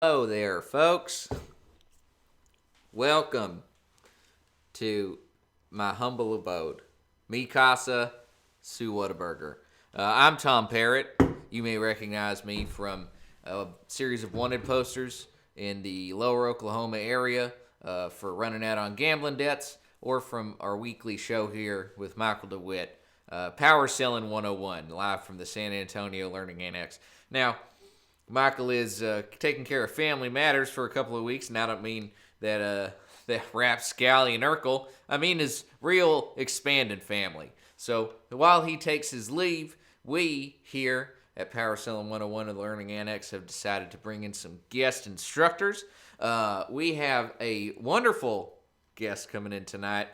Hello there, folks. Welcome to my humble abode, Mi Casa Su Whataburger. I'm Tom Parrott. You may recognize me from a series of wanted posters in the lower Oklahoma area for running out on gambling debts, or from our weekly show here with Michael DeWitt, Power Selling 101, live from the San Antonio Learning Annex. Now, Michael is taking care of family matters for a couple of weeks, and I don't mean that rapscallion Urkel. I mean his real expanded family. So while he takes his leave, we here at Power Selling 101 and the Learning Annex have decided to bring in some guest instructors. We have a wonderful guest coming in tonight.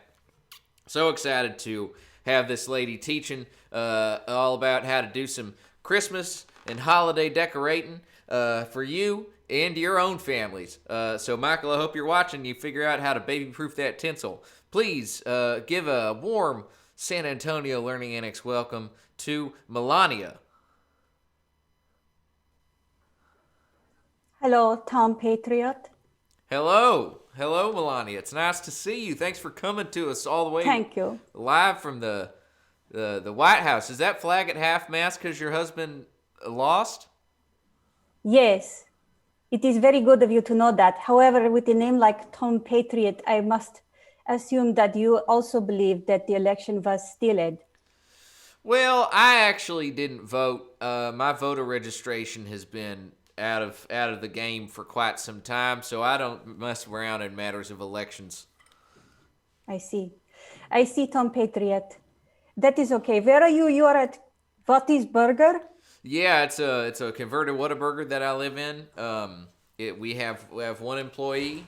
So excited to have this lady teaching all about how to do some Christmas and holiday decorating for you and your own families. So, Michael, I hope you're watching. You figure out how to baby-proof that tinsel. Please give a warm San Antonio Learning Annex welcome to Melania. Hello, Tom Patriot. Hello. Hello, Melania. It's nice to see you. Thanks for coming to us all the way Thank you. live from the White House. Is that flag at half-mast because your husband lost? Yes, it is very good of you to know that. However, with a name like Tom Patriot, I must assume that you also believe that the election was stealed. Well, I actually didn't vote. My voter registration has been out of the game for quite some time, so I don't mess around in matters of elections. I see. I see, Tom Patriot. That is okay. Where are you? You are at Votti's Burger? Yeah, it's a converted Whataburger that I live in. We have one employee.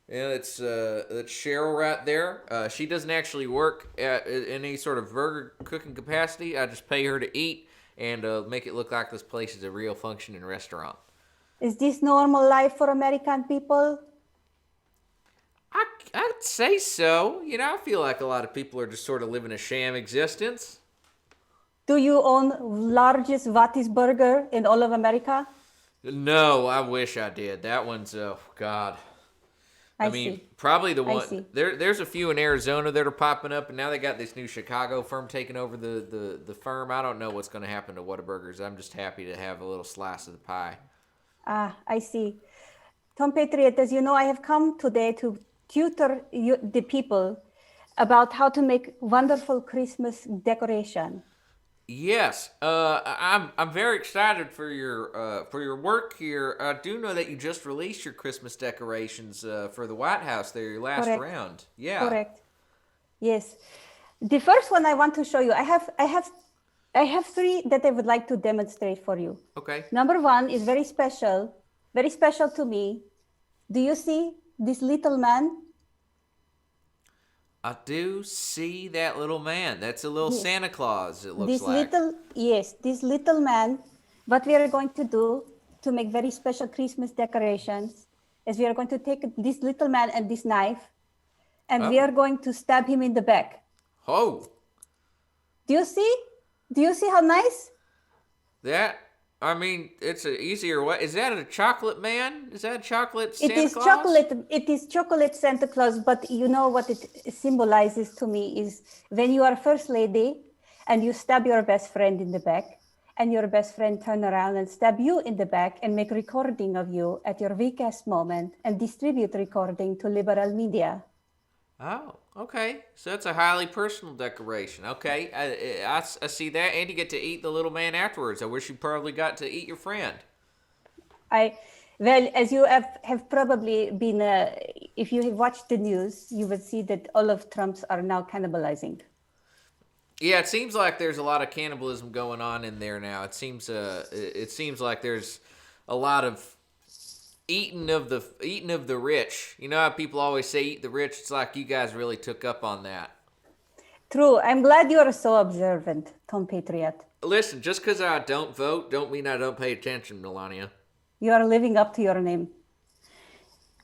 Yeah, it's Cheryl right there. She doesn't actually work at any sort of burger cooking capacity. I just pay her to eat and make it look like this place is a real functioning restaurant. Is this normal life for American people? I'd say so. You know, I feel like a lot of people are just sort of living a sham existence. Do you own largest Votti's Burger in all of America? No, I wish I did. That one's, oh, God. I mean, see. probably the I one. see. There's a few in Arizona that are popping up, and now they got this new Chicago firm taking over the firm. I don't know what's going to happen to Whataburgers. I'm just happy to have a little slice of the pie. I see. Tom Patriot, as you know, I have come today to tutor the people about how to make wonderful Christmas decoration. Yes, I'm very excited for your work here. I do know that you just released your Christmas decorations for the White House there, your last Correct. round. Yeah. Correct. Yes. The first one I want to show you, I have three that I would like to demonstrate for you. Okay. Number one is very special to me. Do you see this little man? I do see that little man. That's a little Yes. Santa Claus, it looks like. This little man, what we are going to do to make very special Christmas decorations is we are going to take this little man and this knife, and we Oh. are going to stab him in the back. Oh, Do you see? Do you see how nice? I mean, it's an easier way. Is that a chocolate man? Is that a chocolate Santa It is Claus? chocolate. It is chocolate Santa Claus. But you know what it symbolizes to me is when you are first lady and you stab your best friend in the back, and your best friend turn around and stab you in the back and make recording of you at your weakest moment and distribute recording to liberal media. Oh, okay. So it's a highly personal decoration. Okay, I see that, and you get to eat the little man afterwards. I wish you probably got to eat your friend. Well, as you have probably been, if you have watched the news, you would see that all of Trump's are now cannibalizing. Yeah, it seems like there's a lot of cannibalism going on in there now. It seems like there's a lot of eating of the rich. You know how people always say eat the rich? It's like you guys really took up on that. True. I'm glad you are so observant, Tom Patriot. Listen, just because I don't vote, don't mean I don't pay attention, Melania. You are living up to your name.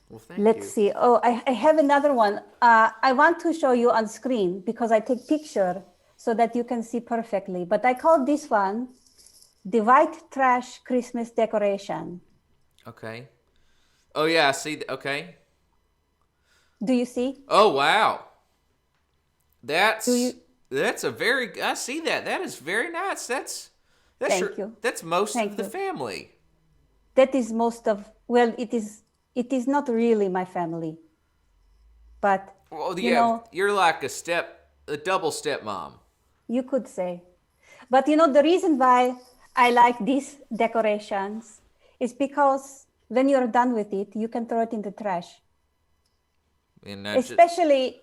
Well, thank Let's you. see. Oh, I have another one. I want to show you on screen because I take picture so that you can see perfectly. But I call this one the white trash Christmas decoration. Okay. Oh yeah, I see. Okay. Do you see? Oh wow. Do you? That's a very. I see that. That is very nice. That's your. Thank you. That's most of Thank the you. family. That is most of, well, it is not really my family, but Well, you yeah, know, you're like a double stepmom. you could say. But you know, the reason why I like these decorations is because when you're done with it, you can throw it in the trash. And I just.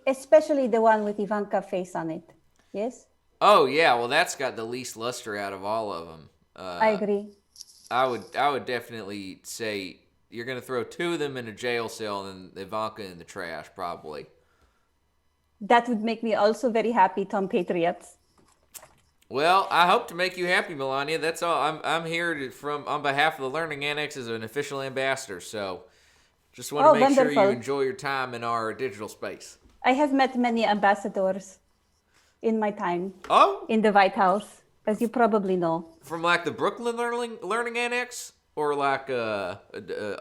Especially the one with Ivanka face on it. Yes, Oh yeah, well that's got the least luster out of all of them. I agree. I would definitely say you're gonna throw two of them in a jail cell and then Ivanka in the trash probably. That would make me also very happy, Tom Patriots. Well, I hope to make you happy, Melania. That's all. I'm here from on behalf of the Learning Annex as an official ambassador. So just want to Oh, make sure you wonderful. enjoy your time in our digital space. I have met many ambassadors in my time Oh, in the White House, as you probably know. from like the Brooklyn Learning Annex or like Well,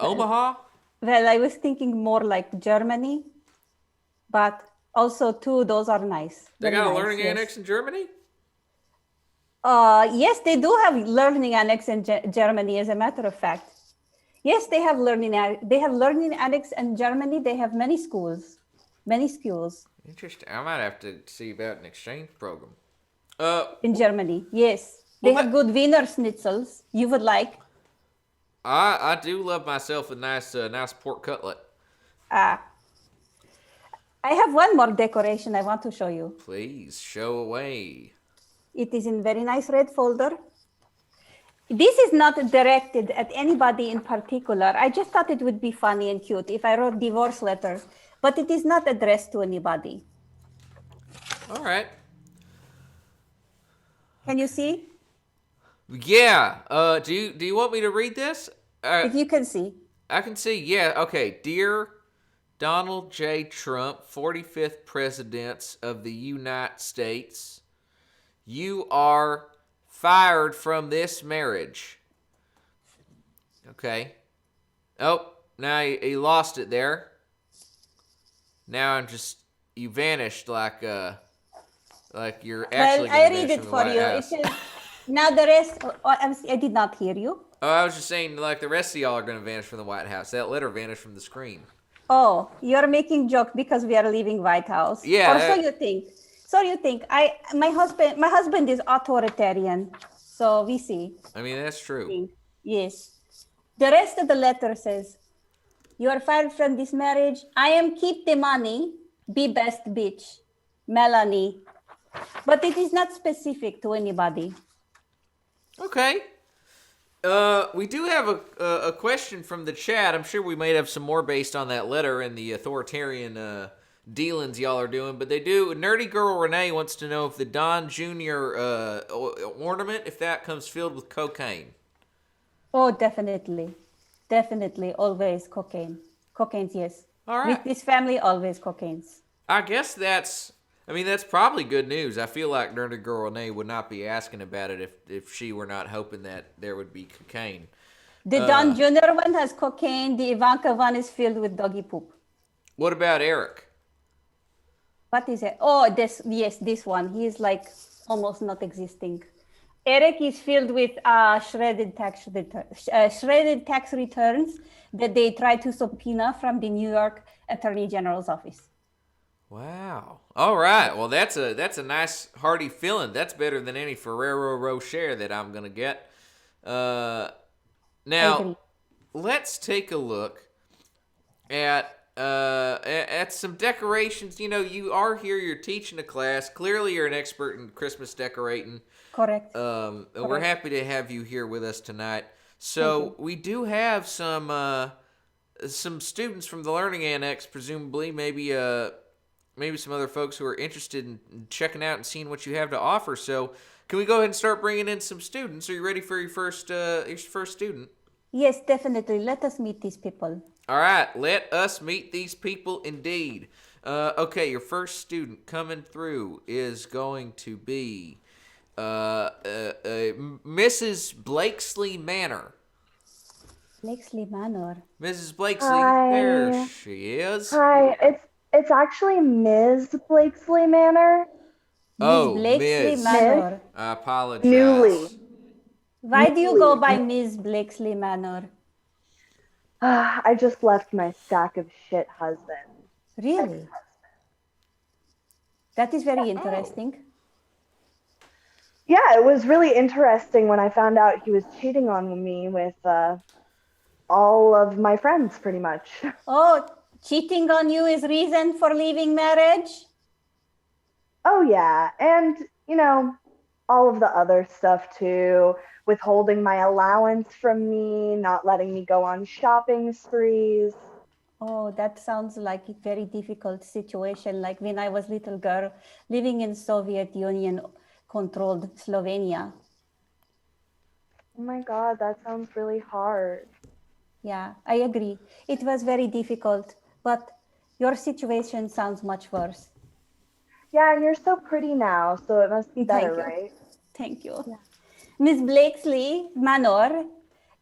Omaha. well, I was thinking more like Germany, but also too, those are nice, They very got a nice. Learning Yes. Annex in Germany. Yes, they do have learning annex in Germany. As a matter of fact, yes, they have they have learning annex in Germany. They have many schools, many schools Interesting. I might have to see about an exchange program. in Germany. Yes, Well, they have good Wiener schnitzels. You would like? I do love myself a nice pork cutlet. Ah, I have one more decoration I want to show you. Please show away. It is in very nice red folder. This is not directed at anybody in particular. I just thought it would be funny and cute if I wrote divorce letter, but it is not addressed to anybody. All right. Can you see? Yeah. Do you want me to read this? If you can see. I can see. Yeah. Okay. Dear Donald J. Trump, 45th President of the United States, you are fired from this marriage. Okay. Oh, now he lost it there. Now you vanished like you're Well, actually I gonna read vanish it from the for White you. It House. says, now the rest, I did not hear you. Oh, I was just saying, like the rest of y'all are gonna vanish from the White House. That letter vanished from the screen. Oh, you're making joke because we are leaving White House. Yeah. Or so you think. So you think. My husband is authoritarian. So we see. I mean, that's true. Yes. The rest of the letter says, you are fired from this marriage. I am keep the money. Be best bitch. Melanie. But it is not specific to anybody. Okay. We do have a question from the chat. I'm sure we might have some more based on that letter and the authoritarian dealings y'all are doing. But they do. Nerdy Girl Renee wants to know if the Don Jr. Ornament, if that comes filled with cocaine. Oh, definitely. Definitely. Always cocaine. Cocaines, yes. All right. With this family, always cocaines. I guess that's probably good news. I feel like Nerdy Girl Renee would not be asking about it if she were not hoping that there would be cocaine. The Don Jr. one has cocaine. The Ivanka one is filled with doggy poop. What about Eric? What is it? Oh, this one. He is like almost not existing. Eric is filled with shredded tax returns that they try to subpoena from the New York Attorney General's office. Wow. All right. Well, that's a nice hearty feeling. That's better than any Ferrero Rocher that I'm gonna get. Now, let's take a look at some decorations. You know, you are here. You're teaching a class. Clearly, you're an expert in Christmas decorating. Correct. And we're happy to have you here with us tonight. So we do have some students from the Learning Annex, presumably, maybe some other folks who are interested in checking out and seeing what you have to offer. So can we go ahead and start bringing in some students? Are you ready for your first student? Yes, definitely. Let us meet these people. All right, let us meet these people indeed. Okay, your first student coming through is going to be Mrs. Blakesley Manor. Blakesley Manor. Mrs. Blakesley, there Hi. she is. Hi. It's actually Ms. Blakesley Manor. Miss Oh, Blakesley Ms. Miss Manor. I Newly. apologize. Why do you go Newly. by Miss Blakesley Manor? I just left my sack of shit husband. Really? That is very Oh, interesting. Yeah, it was really interesting when I found out he was cheating on me with all of my friends, pretty much. Oh, cheating on you is reason for leaving marriage? Oh, yeah. And, you know, all of the other stuff too, withholding my allowance from me, not letting me go on shopping sprees. Oh, that sounds like a very difficult situation. Like when I was little girl living in Soviet Union controlled Slovenia. Oh my God, that sounds really hard. Yeah, I agree. It was very difficult, but your situation sounds much worse. Yeah, and you're so pretty now, so it must be better, Thank you. right? Thank you. Yeah. Miss Blakesley Manor,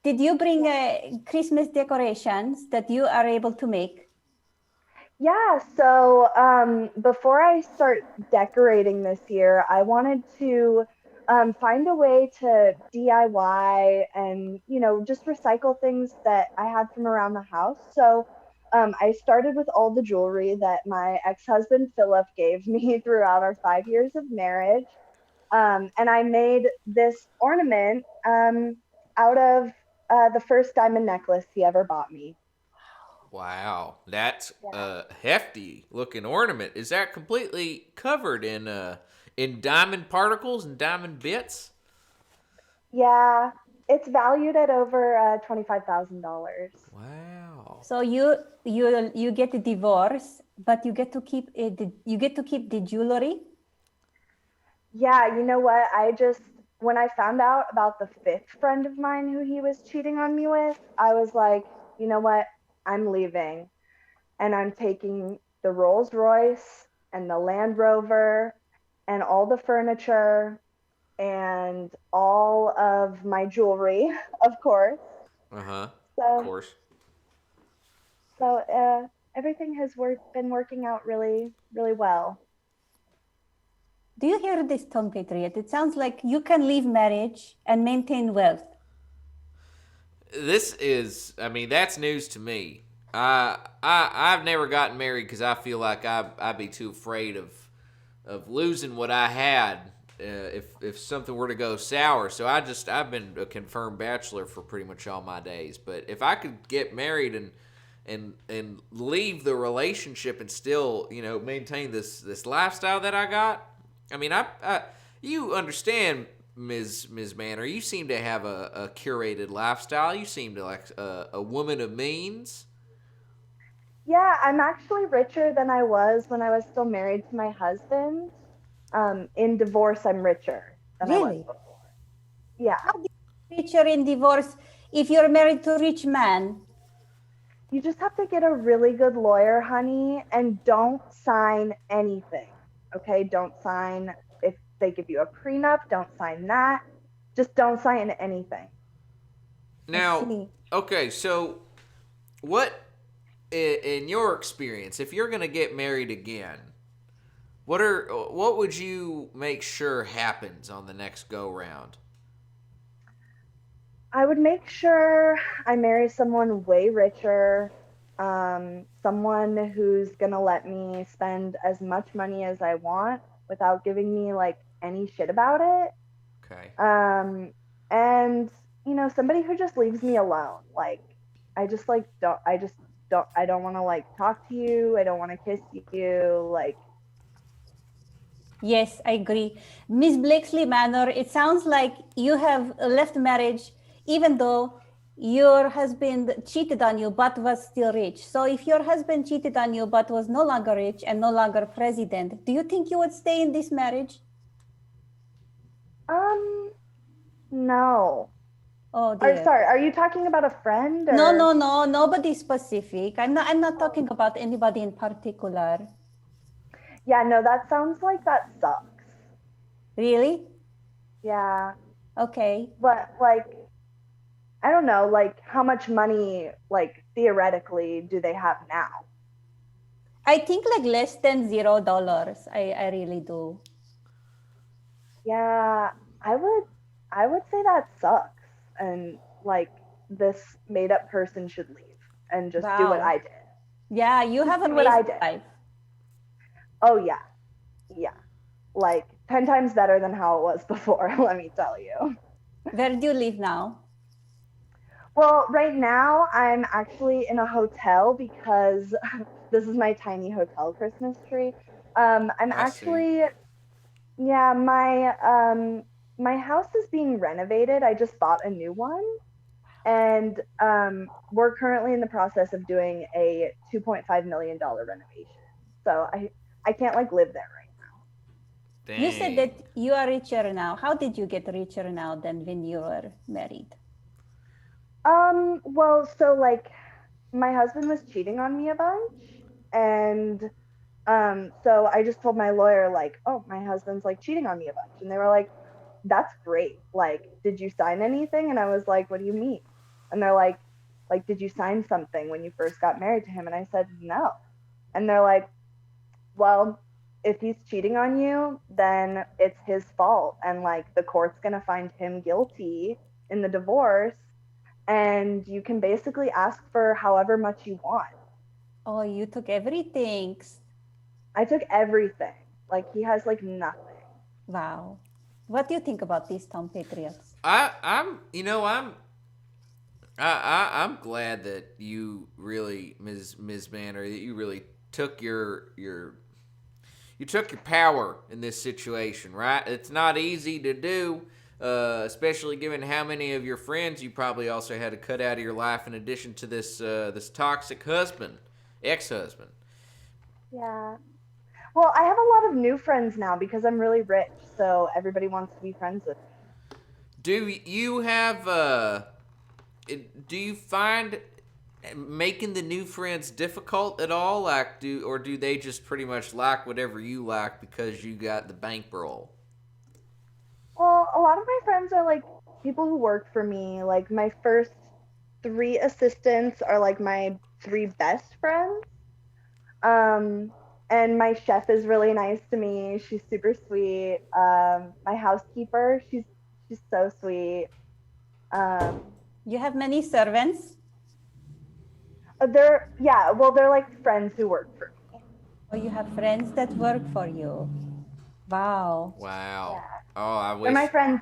did you bring Christmas decorations that you are able to make? Yeah, so before I start decorating this year, I wanted to find a way to DIY and, just recycle things that I had from around the house. So I started with all the jewelry that my ex-husband Philip gave me throughout our 5 years of marriage. And I made this ornament out of the first diamond necklace he ever bought me. wow. That's Yeah. a hefty looking ornament. Is that completely covered in diamond particles and diamond bits? Yeah, it's valued at over $25,000. Wow. So you get a divorce, but you get to keep it. You get to keep the jewelry. Yeah, you know what? When I found out about the fifth friend of mine who he was cheating on me with, I was like, you know what? I'm leaving and I'm taking the Rolls Royce and the Land Rover and all the furniture and all of my jewelry, of course. Uh huh. Of So, course. so everything has been working out really, really well. Do you hear this, Tom Patriot? It sounds like you can leave marriage and maintain wealth. This is, I mean, that's news to me. I've never gotten married because I feel like I'd be too afraid of losing what I had if something were to go sour. So I've been a confirmed bachelor for pretty much all my days. But if I could get married and leave the relationship and still maintain this lifestyle that I got, I mean I you understand, Ms. Manor. You seem to have a curated lifestyle. You seem to like a woman of means. Yeah, I'm actually richer than I was when I was still married to my husband. In divorce, I'm richer than I was Really? before. Yeah, How do you richer in divorce if you're married to a rich man? you just have to get a really good lawyer, honey, and don't sign anything. Okay, don't sign if they give you a prenup, don't sign that. Just don't sign anything. I Now, see. okay, so what in your experience, if you're gonna get married again, what would you make sure happens on the next go round? I would make sure I marry someone way richer, someone who's gonna let me spend as much money as I want without giving me like any shit about it. Okay. And somebody who just leaves me alone. Like, I don't want to like talk to you. I don't want to kiss you. Like, Yes, I agree. Miss Blakesley Manor, it sounds like you have left marriage even though your husband cheated on you but was still rich. So if your husband cheated on you but was no longer rich and no longer president, do you think you would stay in this marriage? um, no. Oh Or dear. sorry, are you talking about a friend No, or? no, no, nobody specific. I'm not talking about anybody in particular. Yeah, no, that sounds like that sucks. Really? Yeah, Okay. but like I don't know, like how much money, like theoretically, do they have now? I think like less than $0. I really do. Yeah, I would I would say that sucks. And like this made up person should leave and just do what Wow. I did. Yeah, you Just have do what I amazing did. life. Oh yeah. Yeah. Like 10 times better than how it was before, let me tell you. Where do you live now? Well, right now I'm actually in a hotel because this is my tiny hotel Christmas tree. I'm I see. actually yeah, my house is being renovated. I just bought a new one, and we're currently in the process of doing a $2.5 million renovation. So I can't like live there right You said Dang. that you are richer now. How did you get richer now than when you were married? now. Well, so like my husband was cheating on me a bunch, and so I just told my lawyer like, oh, my husband's like cheating on me a bunch, and they were like, that's great. Like, did you sign anything? And I was like, what do you mean? And they're like, did you sign something when you first got married to him? And I said, no. And they're like, well, if he's cheating on you, then it's his fault. And like the court's going to find him guilty in the divorce. And you can basically ask for however much you want. Oh, you took everything. I took everything. Like he has like nothing. Wow. What do you think about these Tom Patriots? I'm you know I'm glad that you really, Ms. Manner, that you really took your you took your power in this situation, right? It's not easy to do, especially given how many of your friends you probably also had to cut out of your life in addition to this toxic husband, ex-husband. Yeah. Well, I have a lot of new friends now because I'm really rich, so everybody wants to be friends with me. Do you have do you find making the new friends difficult at all? Like, do they just pretty much like whatever you like because you got the bankroll? Well, a lot of my friends are like people who work for me. Like my first three assistants are like my three best friends. Um, and my chef is really nice to me. She's super sweet. My housekeeper, she's so sweet. Um, You have many servants? they're yeah, well, they're like friends who work for me. Or you have friends that work for you? Wow. Wow. Yeah, Oh, I they're my wish friends.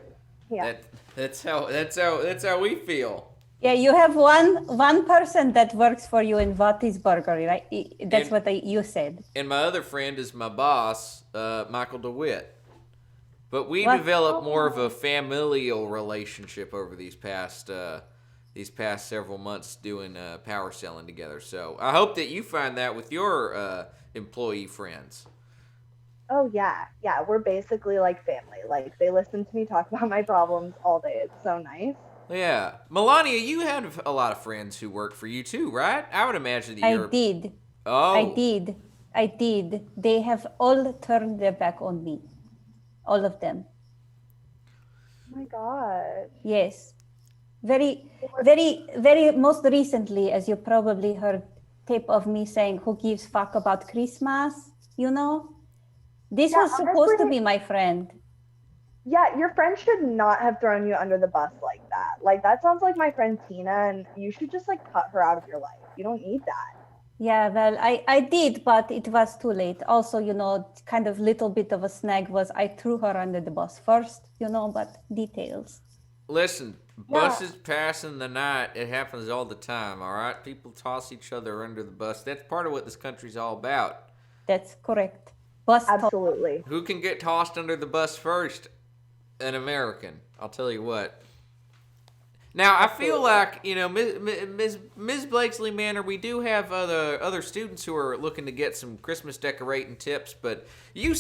Yeah. that that's how we feel. Yeah, you have one person that works for you in Wattisburger, right? That's And what you said. and my other friend is my boss, Michael DeWitt. But we What? developed more of a Oh, familial relationship over these past several months doing power selling together. So I hope that you find that with your employee friends. oh yeah, yeah. We're basically like family. Like they listen to me talk about my problems all day. It's so nice. Yeah, Melania, you have a lot of friends who work for you too, right? I would imagine that I you're. did. I Oh, did. I did. They have all turned their back on me. All of them. Oh my gosh. Yes. Very, What- very most recently, as you probably heard tape of me saying, who gives fuck about Christmas? You know? This Yeah, was supposed to honestly, be my friend. yeah, your friend should not have thrown you under the bus like that. Like that sounds like my friend Tina, and you should just like cut her out of your life. You don't need that. Yeah, well, I did, but it was too late. Also, kind of little bit of a snag was I threw her under the bus first, but details. listen, Yeah, buses passing the night. It happens all the time. All right, people toss each other under the bus. That's part of what this country's all about. That's correct. Bus talk. absolutely. Who can get tossed under the bus first? An American. I'll tell you what. Now I feel Absolutely. like Ms. Blakesley Manor. We do have other students who are looking to get some Christmas decorating tips, but you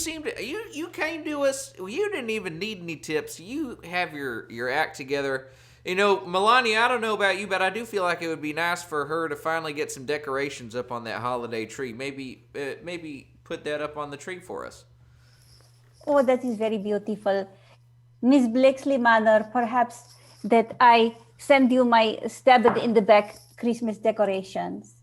came to us. You didn't even need any tips. You have your act together. Melania, I don't know about you, but I do feel like it would be nice for her to finally get some decorations up on that holiday tree. Maybe put that up on the tree for us. Oh, that is very beautiful. Miss Blakesley Manor, perhaps that I send you my stabbed in the back Christmas decorations.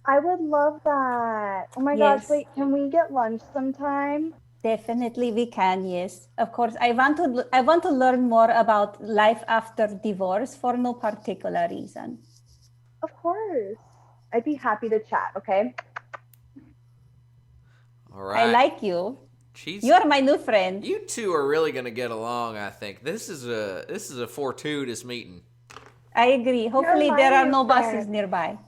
I would love that. Oh my gosh, Yes. wait, can we get lunch sometime? Definitely we can, yes. Of course, I want to learn more about life after divorce for no particular reason. Of course. I'd be happy to chat, okay? All I right. like you. She's You're my new friend. You two are really gonna get along, I think. This is a fortuitous meeting. I agree. Hopefully my there are new no buses friend. nearby.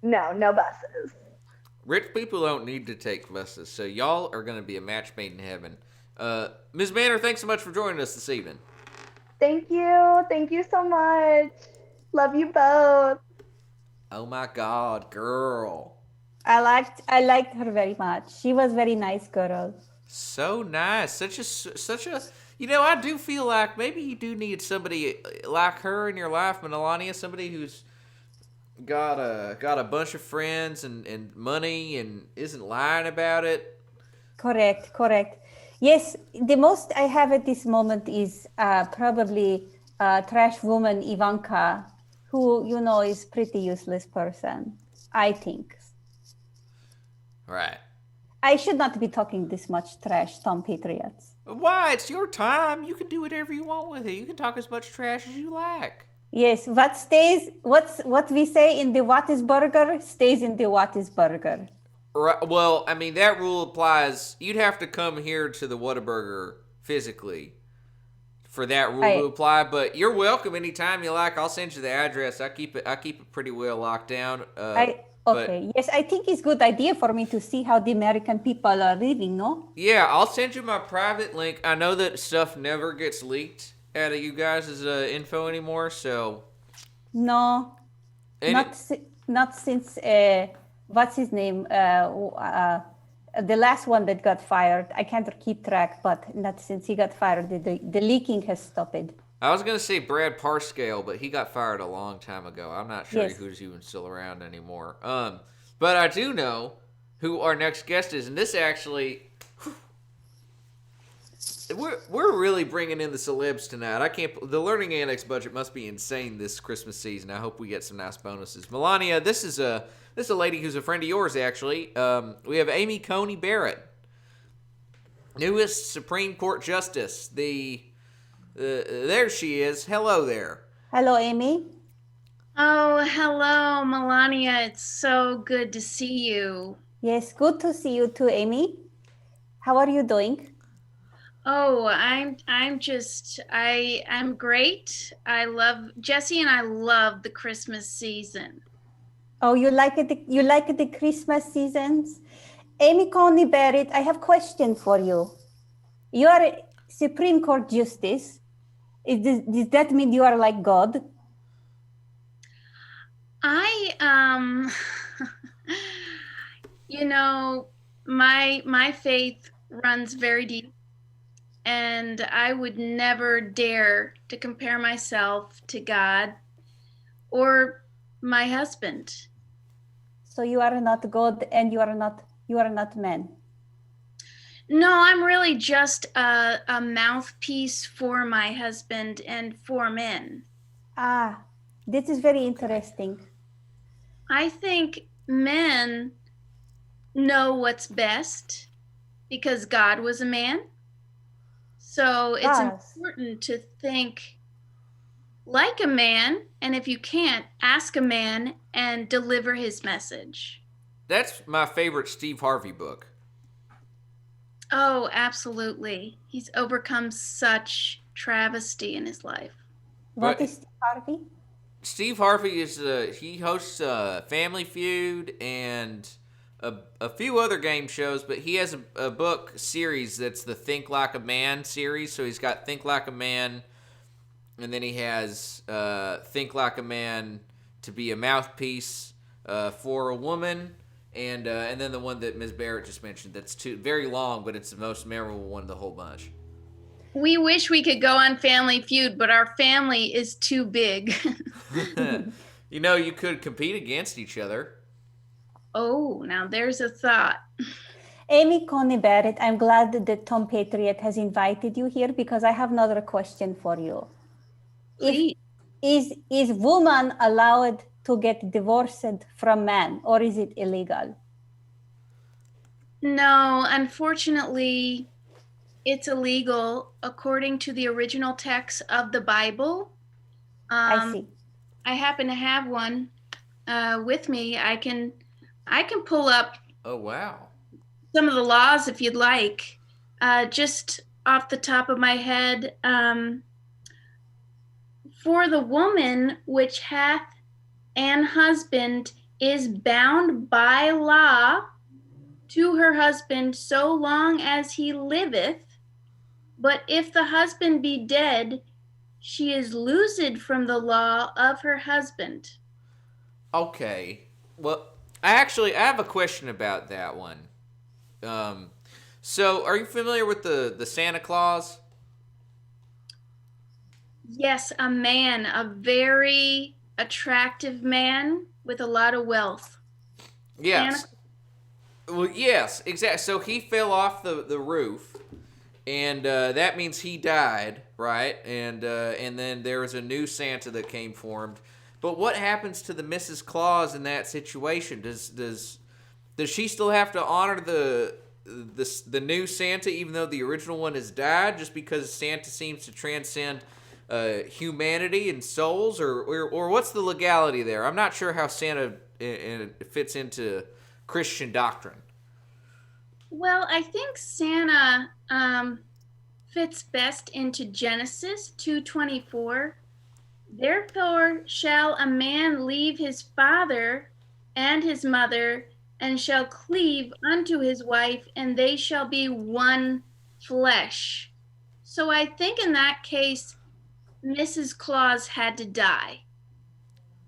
No, no buses. Rich people don't need to take buses, so y'all are gonna be a match made in heaven. Ms. Manor, thanks so much for joining us this evening. Thank you. Thank you so much. Love you both. Oh my God, girl. I liked her very much. She was very nice girl. So nice. Such a. You know, I do feel like maybe you do need somebody like her in your life, Melania. Somebody who's got a bunch of friends and money and isn't lying about it. Correct, correct. Yes, the most I have at this moment is probably trash woman Ivanka, who is pretty useless person, I think. Right. I should not be talking this much trash, Tom Patriots. Why? It's your time. You can do whatever you want with it. You can talk as much trash as you like. Yes, what we say in the Wattisburger stays in the Wattisburger. Right. Well, I mean that rule applies. You'd have to come here to the Whataburger physically for that rule to apply. But you're welcome anytime you like. I'll send you the address. I keep it pretty well locked down. Okay. Yes, I think it's a good idea for me to see how the American people are living, no? Yeah, I'll send you my private link. I know that stuff never gets leaked out of you guys' info anymore, so... No, not since, what's his name? The last one that got fired. I can't keep track, but not since he got fired. The leaking has stopped. I was going to say Brad Parscale, but he got fired a long time ago. I'm not sure Yes. who's even still around anymore. But I do know who our next guest is, and this actually... We're really bringing in the celebs tonight. The Learning Annex budget must be insane this Christmas season. I hope we get some nice bonuses. Melania, this is a lady who's a friend of yours, actually. We have Amy Coney Barrett, newest Supreme Court Justice. There she is. Hello there. Hello, Amy. Oh, hello, Melania. It's so good to see you. Yes, good to see you too, Amy. How are you doing? Oh, I'm great. I love Jesse and I love the Christmas season. Oh, you like it? You like the Christmas seasons? Amy Coney Barrett, I have a question for you. You are a Supreme Court Justice. Does that mean you are like God? My faith runs very deep, and I would never dare to compare myself to God or my husband. So you are not God, and you are not man. No, I'm really just a mouthpiece for my husband and for men. Ah, this is very interesting. I think men know what's best because God was a man. So it's important to think like a man, and if you can't, ask a man and deliver his message. That's my favorite Steve Harvey book. Oh, absolutely. He's overcome such travesty in his life. What is Steve Harvey? Steve Harvey he hosts Family Feud and a few other game shows, but he has a book series that's the Think Like a Man series. So he's got Think Like a Man, and then he has Think Like a Man to be a mouthpiece for a woman. And then the one that Ms. Barrett just mentioned, that's very long, but it's the most memorable one of the whole bunch. We wish we could go on Family Feud, but our family is too big. You could compete against each other. Oh, now there's a thought. Amy Coney Barrett, I'm glad that Tom Patriot has invited you here because I have another question for you. Please. is woman allowed to get divorced from man, or is it illegal? No, unfortunately, it's illegal according to the original text of the Bible. I see. I happen to have one with me. I can pull up Oh, wow. some of the laws if you'd like. Just off the top of my head, for the woman which hath an husband is bound by law to her husband so long as he liveth. But if the husband be dead, she is loosed from the law of her husband. Okay. Well, I have a question about that one. So are you familiar with the Santa Claus? Yes, a man, a very attractive man with a lot of wealth. Yes. Santa- Well, yes, exactly. So he fell off the roof, and that means he died, right? And then there was a new Santa that came formed. But what happens to the Mrs. Claus in that situation? Does she still have to honor the new Santa even though the original one has died, just because Santa seems to transcend humanity and souls, or what's the legality there? I'm not sure how Santa fits into Christian doctrine. Well, I think Santa fits best into Genesis 2:24. Therefore shall a man leave his father and his mother, and shall cleave unto his wife, and they shall be one flesh. So I think in that case, Mrs. Claus had to die.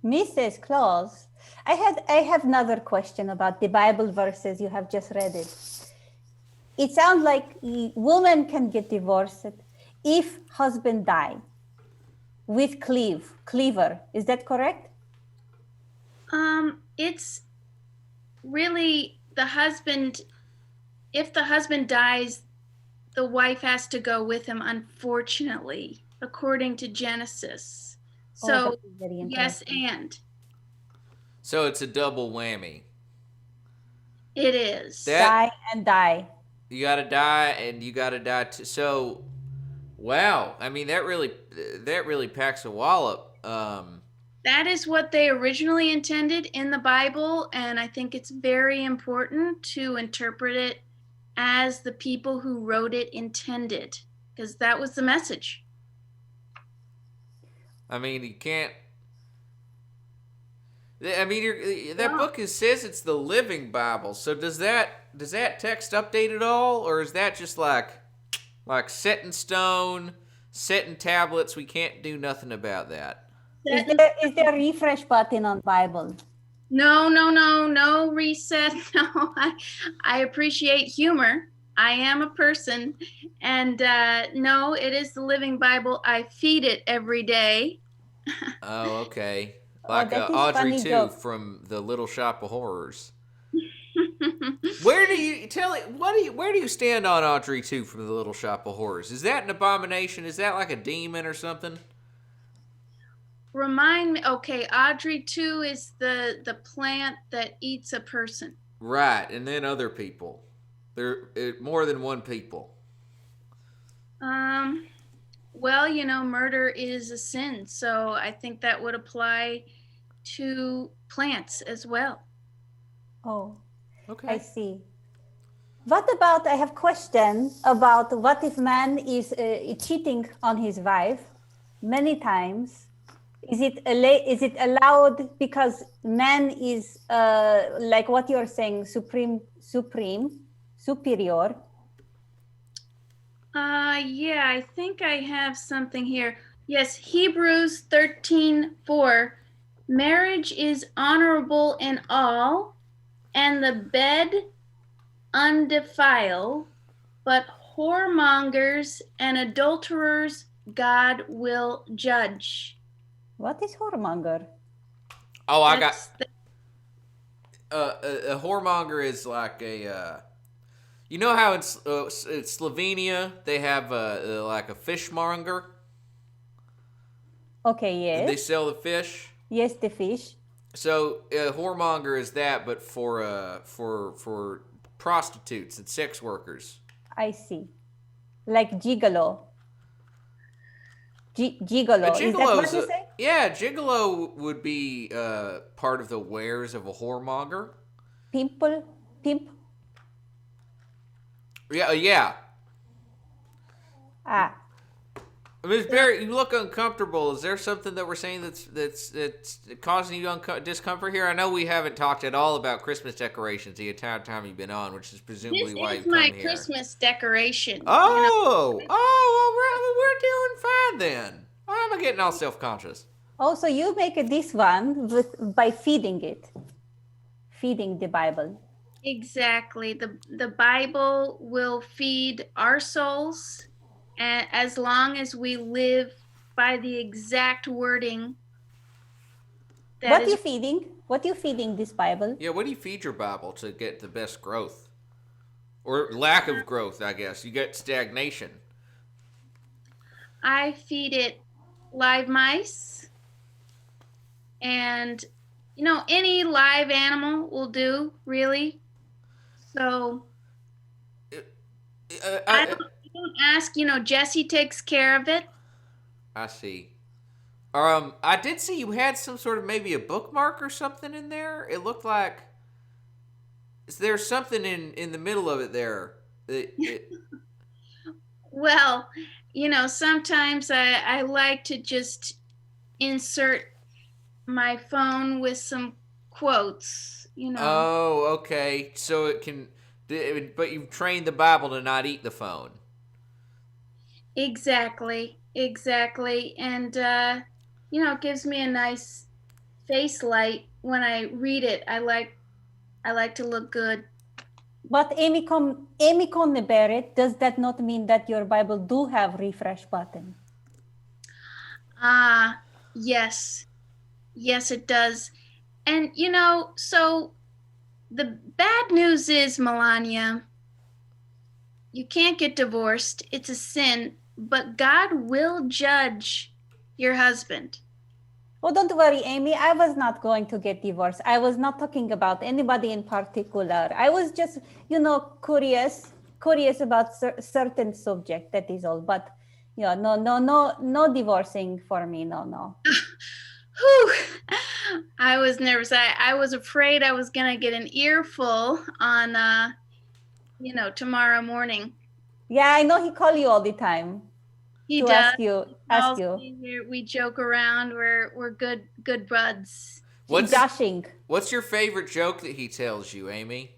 Mrs. Claus, I have another question about the Bible verses you have just read it. It sounds like woman can get divorced if husband die with cleaver. Is that correct? It's really the husband. If the husband dies, the wife has to go with him, unfortunately, according to Genesis. So, that is very yes, interesting. and So it's a double whammy. it is. Die and die. You gotta die, and you gotta die too. So, wow. I mean, that really packs a wallop. That is what they originally intended in the Bible, and I think it's very important to interpret it as the people who wrote it intended, because that was the message. I mean, you can't. I mean, that book says it's the Living Bible. So does that text update at all, or is that just like set in stone, set in tablets? We can't do nothing about that. Is there a refresh button on Bible? No reset. No, I appreciate humor. I am a person, and no, it is the Living Bible. I feed it every day. Oh, okay. Like Audrey 2 from the Little Shop of Horrors. Where do you stand on Audrey 2 from the Little Shop of Horrors? Is that an abomination? Is that like a demon or something? Remind me. Okay, Audrey 2 is the plant that eats a person. Right, and then other people. There more than one people. Well, murder is a sin, so I think that would apply to plants as well. Oh, okay. I see. What about, I have question about what if man is cheating on his wife many times? Is it allowed because man is like what you're saying, superior? Yeah, I think I have something here. Yes, Hebrews 13:4. Marriage is honorable in all, and the bed undefiled, but whoremongers and adulterers God will judge. What is whoremonger? Oh, I got. A whoremonger is like a. You know how in Slovenia they have like a fishmonger? Okay, They yes. sell the fish. Yes, the fish. So whoremonger is that, but for prostitutes and sex workers. I see. Like gigolo. A Gigolo. Is that what gigolo's you say? yeah, gigolo would be part of the wares of a whoremonger. Pimple? Pimp? Yeah, yeah. Ah. Ms. Barrett, you look uncomfortable. Is there something that we're saying that's causing you discomfort here? I know we haven't talked at all about Christmas decorations the entire time you've been on, which is presumably This why is you've come my here. Christmas decoration. Well, we're doing fine then. Why am I getting all self-conscious? Oh, so you make this one by feeding it. Feeding the Bible. Exactly. The Bible will feed our souls, and as long as we live by the exact wording What you feeding? What you feeding this Bible? Yeah, what do you feed your Bible to get the best growth? Or lack of growth, I guess. You get stagnation. I feed it live mice, and any live animal will do, really. So I don't ask. Jesse takes care of it. I see. I did see you had some sort of maybe a bookmark or something in there. It looked like there's something in the middle of it there. Well, sometimes I like to just insert my phone with some quotes. Oh, okay. So it can, but you've trained the Bible to not eat the phone. Exactly. And it gives me a nice face light when I read it. I like to look good. But Amy Conne Barrett, does that not mean that your Bible do have refresh button? Yes. Yes, it does. And so the bad news is, Melania, you can't get divorced. It's a sin, but God will judge your husband. Oh, don't worry, Amy. I was not going to get divorced. I was not talking about anybody in particular. I was just, curious about certain subject. That is all. But no divorcing for me. No. Whew. I was nervous. I was afraid I was gonna get an earful on, tomorrow morning. Yeah, I know he call you all the time. He to does. ask you. We joke around. We're good buds. What's your favorite joke that he tells you, Amy?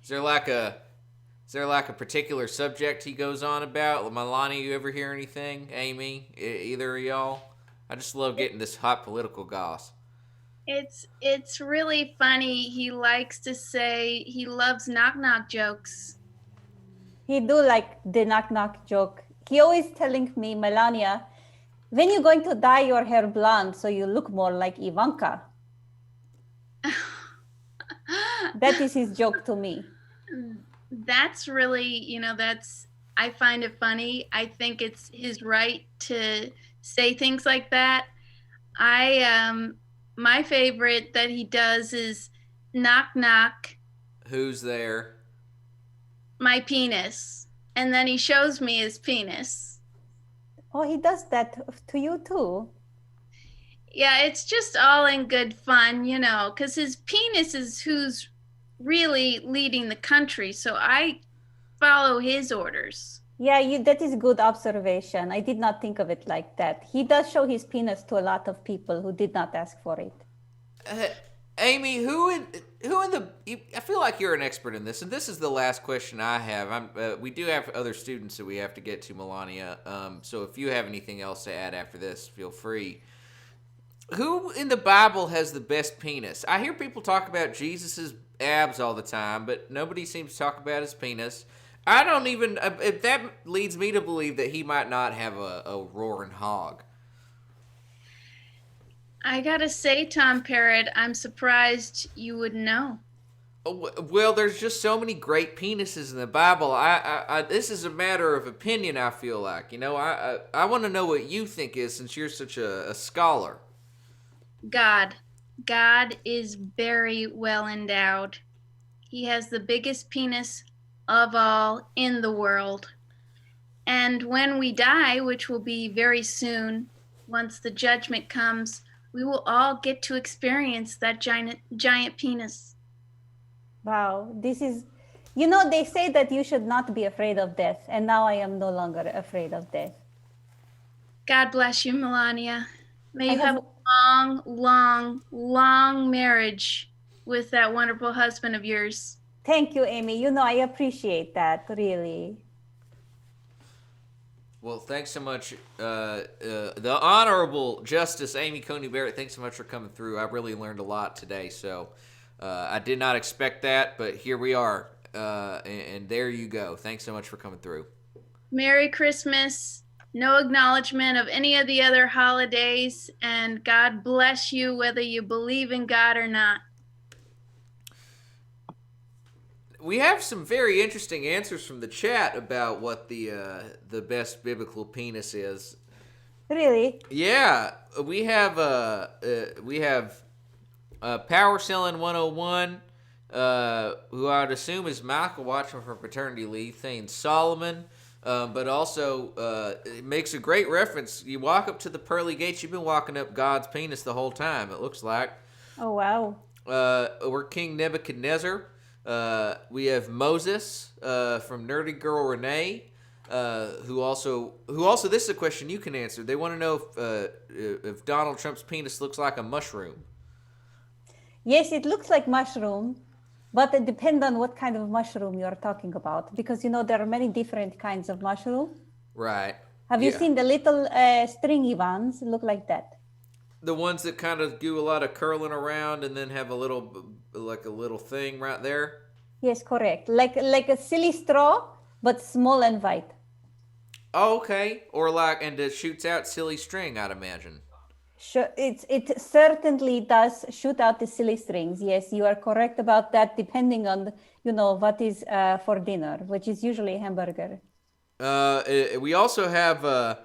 Is there like a particular subject he goes on about? Melania, you ever hear anything? Amy, either of y'all? I just love getting this hot political goss. It's really funny. He likes to say he loves knock jokes. He do like the knock joke. He always telling me, Melania, when you going to dye your hair blonde so you look more like Ivanka? That is his joke to me. That's really, I find it funny. I think it's his right to say things like that. My favorite that he does is knock. Who's there? My penis. And then he shows me his penis. Oh, he does that to you too? Yeah, it's just all in good fun, because his penis is who's really leading the country. So I follow his orders. Yeah, that is good observation. I did not think of it like that. He does show his penis to a lot of people who did not ask for it. Amy, who in the? I feel like you're an expert in this, and this is the last question I have. We do have other students that we have to get to, Melania. So if you have anything else to add after this, feel free. Who in the Bible has the best penis? I hear people talk about Jesus's abs all the time, but nobody seems to talk about his penis. I don't even. If that leads me to believe that he might not have a roaring hog. I gotta say, Tom Parrott, I'm surprised you wouldn't know. Well, there's just so many great penises in the Bible. This is a matter of opinion. I feel like, I want to know what you think is, since you're such a scholar. God. God is very well endowed. He has the biggest penis of all in the world. And when we die, which will be very soon, once the judgment comes, we will all get to experience that giant penis. Wow, this is, they say that you should not be afraid of death, and now I am no longer afraid of death. God bless you, Melania. May you have a long, long, long marriage with that wonderful husband of yours. Thank you, Amy. I appreciate that, really. Well, thanks so much. The Honorable Justice Amy Coney Barrett, thanks so much for coming through. I really learned a lot today, so I did not expect that, but here we are, and there you go. Thanks so much for coming through. Merry Christmas. No acknowledgement of any of the other holidays, and God bless you whether you believe in God or not. We have some very interesting answers from the chat about what the best biblical penis is. Really? Yeah, we have Power Selling 101, who I would assume is Michael watching from paternity leave, saying Solomon, but also it makes a great reference. You walk up to the pearly gates, you've been walking up God's penis the whole time, it looks like. Oh, wow. We're King Nebuchadnezzar. We have Moses from Nerdy Girl Renee, who also this is a question you can answer. They want to know if Donald Trump's penis looks like a mushroom. Yes, it looks like mushroom, but it depends on what kind of mushroom you're talking about, because there are many different kinds of mushroom. Right. Have you seen the little stringy ones? Look like that. The ones that kind of do a lot of curling around and then have a little thing right there. Yes, correct. Like a silly straw, but small and white. Oh, okay. Or and it shoots out silly string, I'd imagine. Sure, it certainly does shoot out the silly strings. Yes, you are correct about that. Depending on what is for dinner, which is usually hamburger. We also have.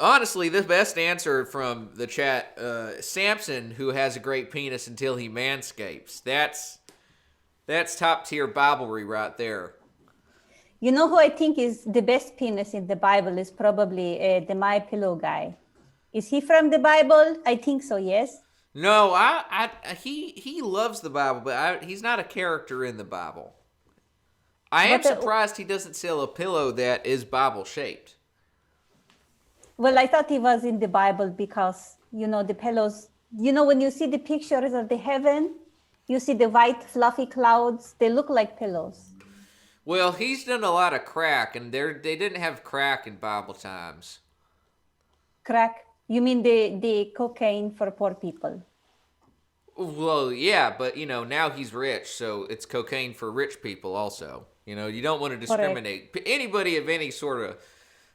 Honestly, the best answer from the chat, Samson, who has a great penis until he manscapes. That's top tier Biblery right there. You know who I think is the best penis in the Bible is probably the My Pillow guy. Is he from the Bible? I think so. Yes. No, he loves the Bible, but he's not a character in the Bible. I am surprised he doesn't sell a pillow that is Bible shaped. Well, I thought he was in the Bible because, the pillows, when you see the pictures of the heaven, you see the white fluffy clouds, they look like pillows. Well, he's done a lot of crack, and they didn't have crack in Bible times. Crack? You mean the cocaine for poor people? Well, yeah, but, now he's rich, so it's cocaine for rich people also. You don't want to discriminate. Correct. Anybody of any sort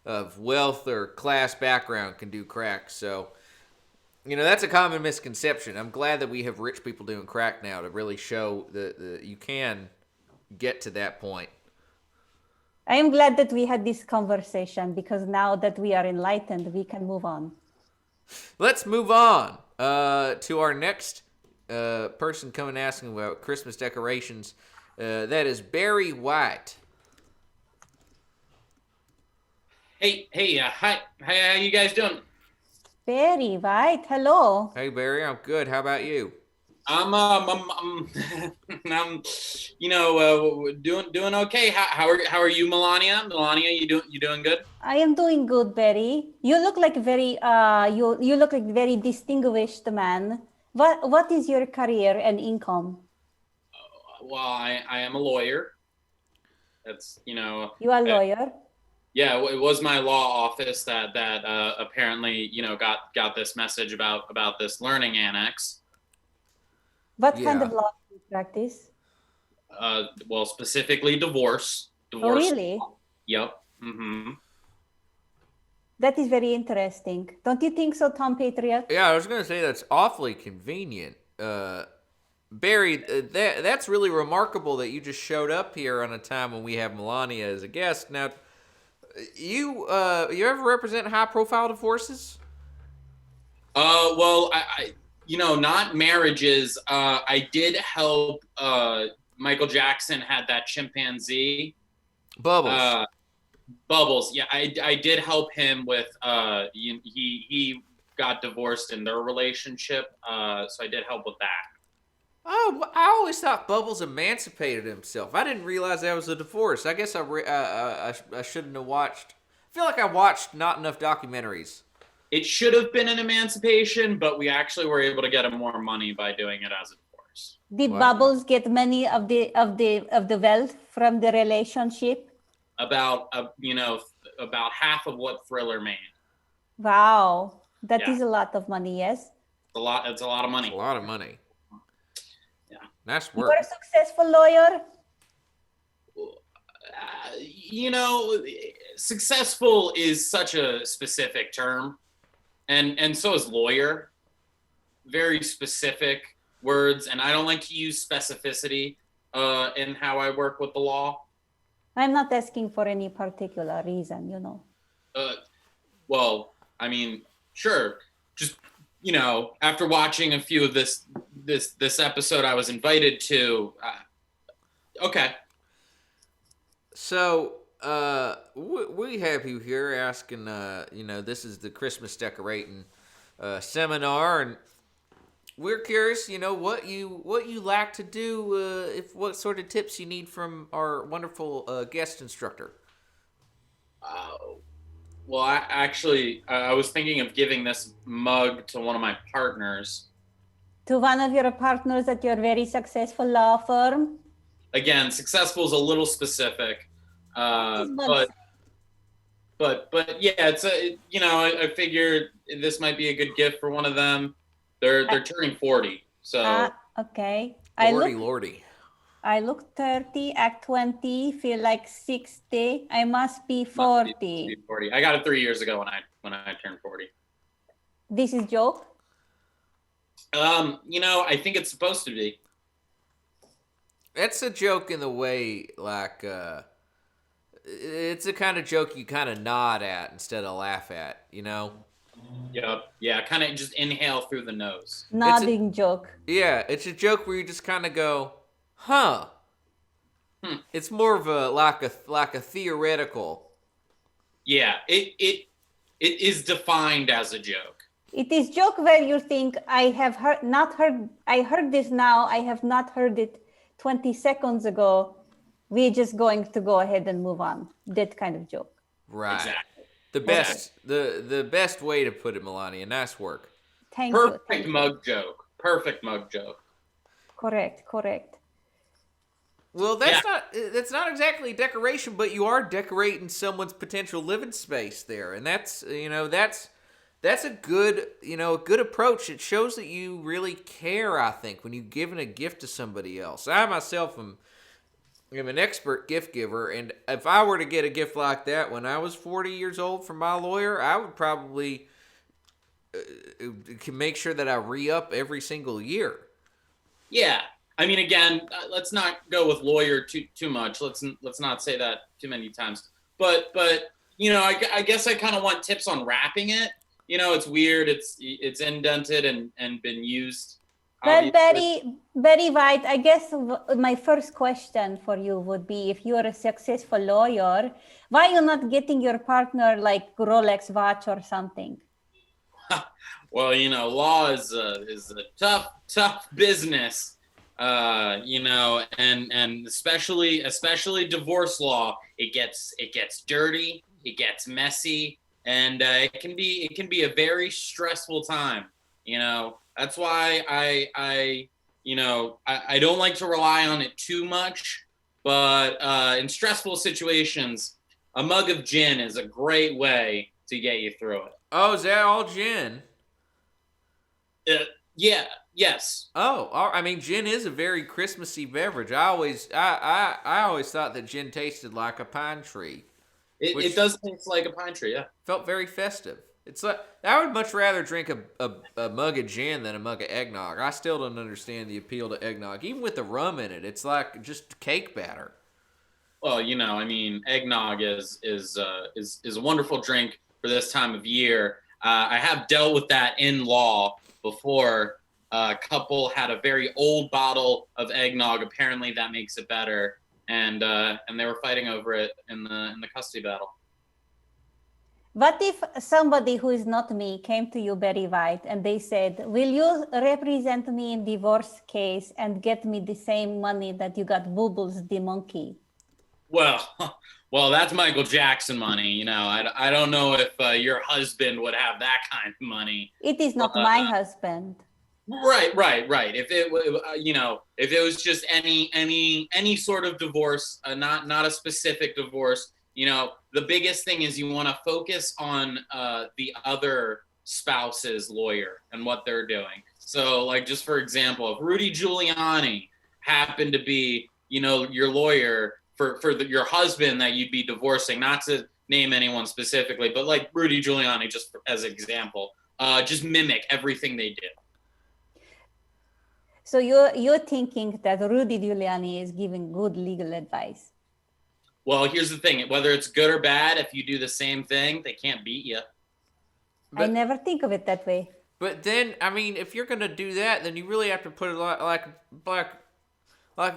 of wealth or class background can do crack. So, that's a common misconception. I'm glad that we have rich people doing crack now to really show that you can get to that point. I am glad that we had this conversation because now that we are enlightened, we can move on. Let's move on to our next person coming asking about Christmas decorations. That is Barry White. Hey, hi, how you guys doing? Barry White, hello. Hey Barry, I'm good. How about you? I'm doing okay. How are you, Melania? Melania, you doing good? I am doing good, Barry. You look like you look like very distinguished man. What is your career and income? Well, I am a lawyer. That's You are a lawyer. Yeah, it was my law office that apparently got this message about this learning annex. What kind of law do you practice? Well, specifically divorce. Oh, really? Yep. Mm-hmm. That is very interesting. Don't you think so, Tom Patriot? Yeah, I was going to say that's awfully convenient, Barry, that's really remarkable that you just showed up here on a time when we have Melania as a guest. Now, you ever represent high-profile divorces? Well, not marriages. I did help. Michael Jackson had that chimpanzee. Bubbles. Bubbles. Yeah, I did help him with. He got divorced in their relationship. So I did help with that. Oh, I always thought Bubbles emancipated himself. I didn't realize that was a divorce. I guess I shouldn't have watched. I feel like I watched not enough documentaries. It should have been an emancipation, but we actually were able to get him more money by doing it as a divorce. Did Bubbles get many of the wealth from the relationship? About half of what Thriller made. Wow, that is a lot of money. Yes, It's a lot of money. It's a lot of money. Yeah, nice work. You're a successful lawyer. Successful is such a specific term, and so is lawyer. Very specific words, and I don't like to use specificity in how I work with the law. I'm not asking for any particular reason, Well, I mean, sure. Just after watching a few of this episode, I was invited to. Okay. So, we have you here asking. This is the Christmas decorating seminar, and we're curious. What you like to do. What sort of tips you need from our wonderful guest instructor. Well, I was thinking of giving this mug to one of my partners. To one of your partners at your very successful law firm? Again, successful is a little specific, but yeah, it's I figured this might be a good gift for one of them. They're turning 40, so. Okay. Lordy. I look 30, act 20, feel like 60. I must be 40. 40. I got it 3 years ago when I turned 40. This is joke? I think it's supposed to be. It's a joke in the way, like, it's a kind of joke you kind of nod at instead of laugh at, Yep. Yeah, kind of just inhale through the nose. Nodding joke. Yeah, it's a joke where you just kind of go, huh. It's more of a like a theoretical. Yeah, it is defined as a joke. It is joke where you think I heard this now, I have not heard it 20 seconds ago. We're just going to go ahead and move on. That kind of joke. Right. Exactly. The best way to put it, Melania. Nice work. Thank you. Perfect mug joke. Perfect mug joke. Correct. Well, that's not exactly decoration, but you are decorating someone's potential living space there, and that's a good good approach. It shows that you really care. I think when you're giving a gift to somebody else. I myself am an expert gift giver, and if I were to get a gift like that when I was 40 years old from my lawyer, I would probably make sure that I re-up every single year. Yeah. I mean, again, let's not go with lawyer too much. Let's not say that too many times. But I guess I kind of want tips on wrapping it. It's weird. It's indented and been used. Well, Betty White, I guess my first question for you would be, if you are a successful lawyer, why are you not getting your partner like Rolex watch or something? Well, law is a tough business. And especially divorce law, it gets dirty, it gets messy, and it can be a very stressful time. That's why I don't like to rely on it too much, but in stressful situations, a mug of gin is a great way to get you through it. Oh, is that all gin? Yeah. Yes. Oh, I mean, gin is a very Christmassy beverage. I always thought that gin tasted like a pine tree. It does taste like a pine tree, yeah. Felt very festive. It's like I would much rather drink a mug of gin than a mug of eggnog. I still don't understand the appeal to eggnog, even with the rum in it. It's like just cake batter. Well, I mean, eggnog is a wonderful drink for this time of year. I have dealt with that in law before. A couple had a very old bottle of eggnog. Apparently, that makes it better, and they were fighting over it in the custody battle. What if somebody who is not me came to you, Barry White, and they said, will you represent me in divorce case and get me the same money that you got Bubbles the monkey? Well, that's Michael Jackson money. I don't know if your husband would have that kind of money. It is not my husband. Right. If it, if it was just any sort of divorce, not a specific divorce, the biggest thing is you want to focus on the other spouse's lawyer and what they're doing. So, like, just for example, if Rudy Giuliani happened to be, your lawyer for your husband that you'd be divorcing, not to name anyone specifically, but like Rudy Giuliani, just as an example, just mimic everything they do. So you're thinking that Rudy Giuliani is giving good legal advice? Well, here's the thing. Whether it's good or bad, if you do the same thing, they can't beat you. I never think of it that way. But then, I mean, if you're going to do that, then you really have to put it like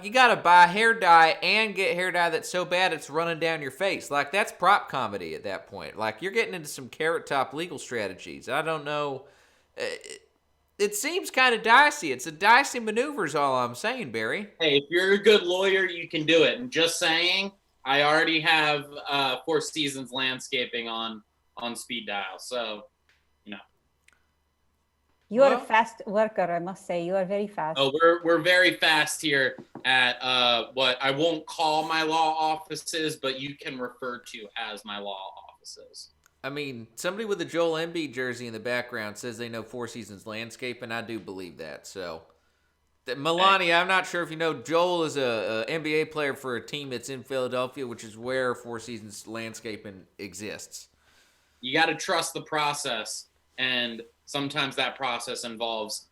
you got to buy hair dye and get hair dye that's so bad it's running down your face. Like, that's prop comedy at that point. Like, you're getting into some carrot top legal strategies. I don't know. It seems kind of dicey. It's a dicey maneuver is all I'm saying, Barry. Hey, if you're a good lawyer, you can do it. And just saying, I already have Four Seasons landscaping on speed dial. So, You are a fast worker, I must say. You are very fast. Oh, we're very fast here at what I won't call my law offices, but you can refer to as my law offices. I mean, somebody with a Joel Embiid jersey in the background says they know Four Seasons landscape, and I do believe that. So, Melania, I'm not sure if you know, Joel is a NBA player for a team that's in Philadelphia, which is where Four Seasons landscaping exists. You got to trust the process, and sometimes that process involves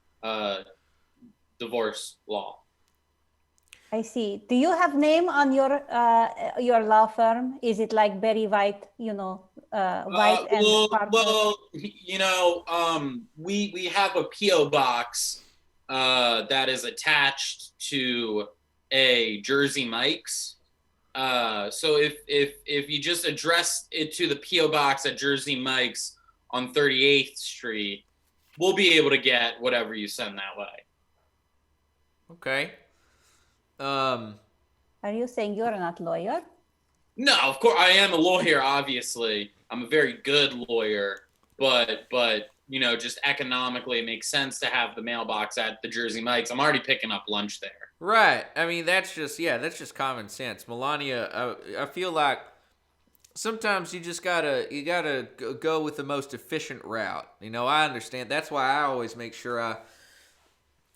divorce law. I see. Do you have name on your law firm? Is it like Barry White, White and Partners? Well, we have a PO box that is attached to a Jersey Mike's. So if you just address it to the PO box at Jersey Mike's on 38th Street, we'll be able to get whatever you send that way. Okay. Are you saying you're not a lawyer? No, of course I am a lawyer. Obviously, I'm a very good lawyer, but just economically, it makes sense to have the mailbox at the Jersey Mike's. I'm already picking up lunch there. Right. I mean, that's just common sense. Melania, I feel like sometimes you gotta go with the most efficient route. I understand. That's why I always make sure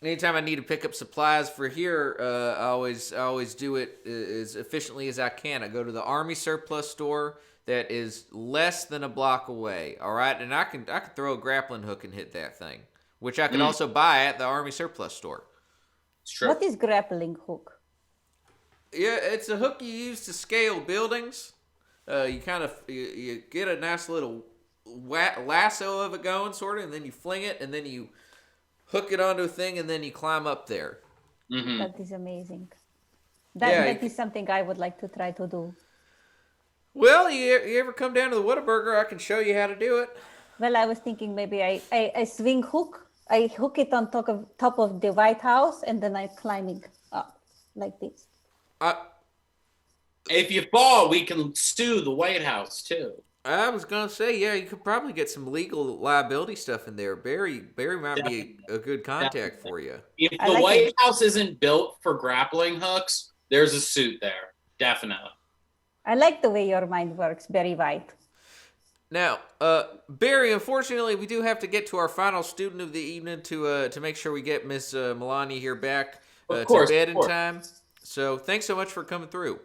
anytime I need to pick up supplies for here, I always do it as efficiently as I can. I go to the Army surplus store that is less than a block away. All right, and I can throw a grappling hook and hit that thing, which I could also buy at the Army surplus store. It's true. What is grappling hook? Yeah, it's a hook you use to scale buildings. You get a nice little lasso of it going, sort of, and then you fling it, and then you hook it onto a thing, and then you climb up there. Mm-hmm. That is amazing. That is something I would like to try to do. Well, you ever come down to the Whataburger, I can show you how to do it. Well, I was thinking maybe I swing hook. I hook it on top of the White House, and then I'm climbing up like this. If you fall, we can sue the White House too. I was gonna say, yeah, you could probably get some legal liability stuff in there. Barry might be a good contact for you. If the White House isn't built for grappling hooks, there's a suit there, definitely. I like the way your mind works, Barry White. Now, Barry, unfortunately, we do have to get to our final student of the evening to make sure we get Miss Melania here back to bed in time. So thanks so much for coming through.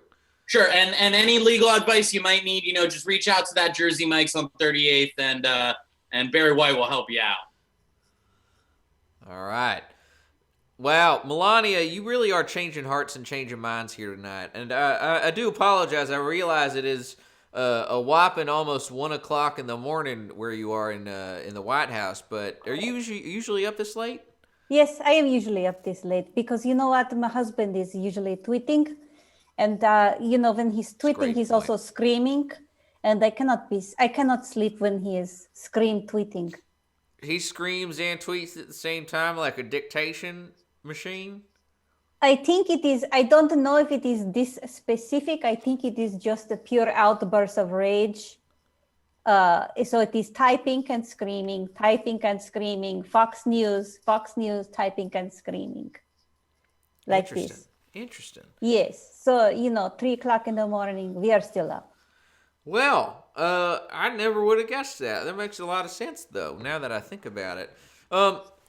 Sure, and any legal advice you might need, just reach out to that Jersey Mike's on 38th, and and Barry White will help you out. All right. Wow, Melania, you really are changing hearts and changing minds here tonight. And I do apologize. I realize it is a whopping almost 1 o'clock in the morning where you are in the White House. But are you usually up this late? Yes, I am usually up this late because you know what? My husband is usually tweeting. And, when he's tweeting, he's also screaming. And I cannot sleep when he is tweeting. He screams and tweets at the same time like a dictation machine? I think it is. I don't know if it is this specific. I think it is just a pure outburst of rage. So it is typing and screaming, Fox News, typing and screaming. Like this. Interesting. Yes. So, 3 o'clock in the morning, we are still up. Well, I never would have guessed that. That makes a lot of sense, though, now that I think about it.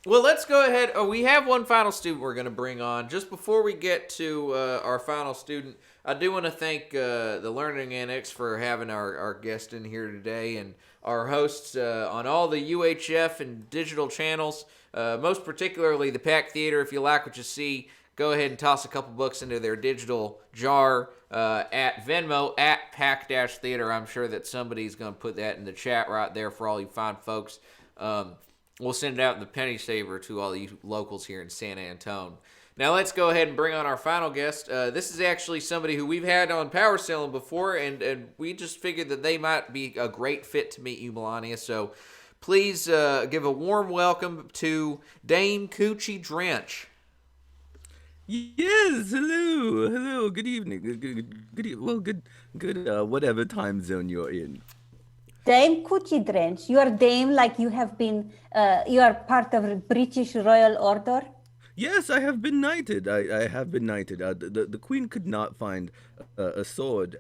Well, let's go ahead. We have one final student we're going to bring on. Just before we get to our final student, I do want to thank the Learning Annex for having our guest in here today and our hosts on all the UHF and digital channels, most particularly the Pack Theater. If you like what you see, go ahead and toss a couple bucks into their digital jar at Venmo at Pack-Theater. I'm sure that somebody's going to put that in the chat right there for all you fine folks. We'll send it out in the penny saver to all you locals here in San Antonio. Now let's go ahead and bring on our final guest. This is actually somebody who we've had on Power Selling before, and we just figured that they might be a great fit to meet you, Melania. So please give a warm welcome to Dame Coochie Drench. Yes, hello, good evening, good, whatever time zone you're in. Dame Coochie Drench, you are Dame like you have been, you are part of the British Royal Order? Yes, I have been knighted. I have been knighted. The queen could not find a sword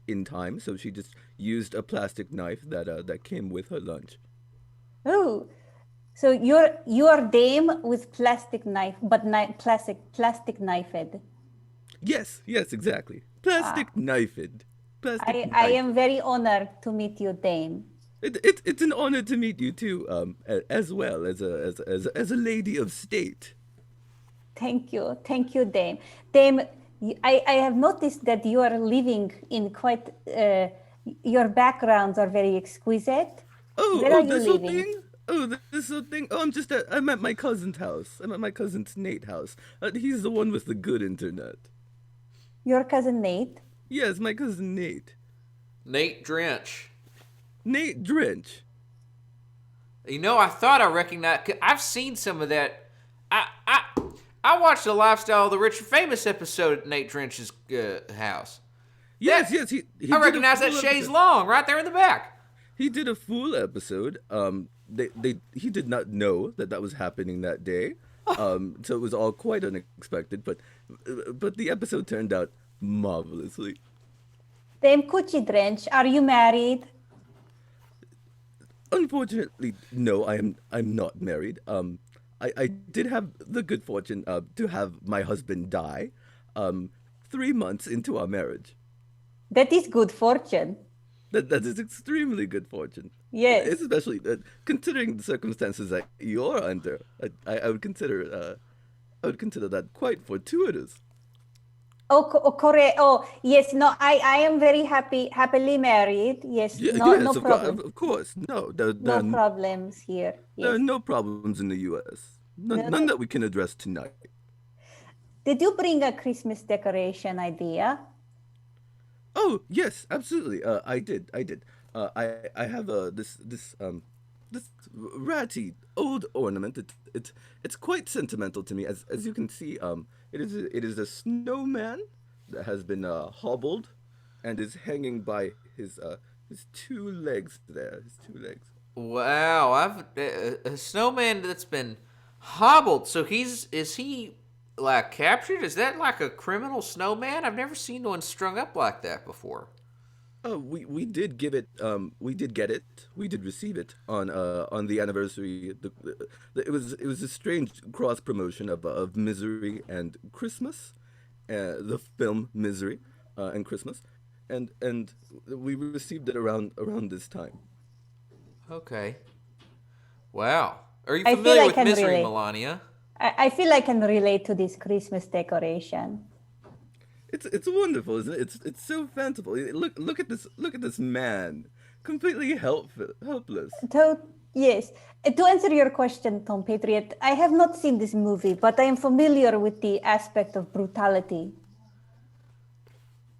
in time, so she just used a plastic knife that came with her lunch. Oh, so you are Dame with plastic knife, but plastic knifed. Yes, exactly. Plastic knifed. I am very honored to meet you, Dame. It's an honor to meet you too, as well as a lady of state. Thank you, Dame. Dame, I have noticed that you are living in quite. Your backgrounds are very exquisite. Where are you this living? Thing? This whole thing. I'm at my cousin's house. I'm at my cousin's Nate house. He's the one with the good internet. Your cousin Nate? Yes, my cousin Nate. Nate Drench. Nate Drench. I thought I recognized. I've seen some of that. I watched the Lifestyle of the Rich and Famous episode at Nate Drench's house. Yes. I recognize that chaise long right there in the back. He did a full episode. He did not know that was happening that day. So it was all quite unexpected. But the episode turned out marvelously. Dame Coochie Drench, are you married? Unfortunately, no. I'm not married. I did have the good fortune to have my husband die 3 months into our marriage. That is good fortune. That is extremely good fortune. Yes. Especially considering the circumstances that you're under. I would consider that quite fortuitous. Oh, correct. Oh, yes. No, I am very happily married. Yes. No problem. Of course. No problems here. Yes. There are no problems in the U.S. None that we can address tonight. Did you bring a Christmas decoration idea? Oh yes, absolutely. I did. I have this ratty old ornament. It's quite sentimental to me. As you can see, it is a snowman that has been hobbled and is hanging by his 2 legs there. His 2 legs. Wow, I've a snowman that's been hobbled. So is he like captured? Is that like a criminal snowman? I've never seen one strung up like that before. We did give it. We did get it. We did receive it on the anniversary. It was a strange cross promotion of Misery and Christmas, the film Misery, and Christmas, and we received it around this time. Okay. Wow. Are you I feel familiar I with can Misery, relate. Melania? I feel I can relate to this Christmas decoration. It's wonderful, isn't it? It's so fanciful. Look at this man, completely helpless. So, yes, to answer your question, Tom Patriot, I have not seen this movie, but I am familiar with the aspect of brutality.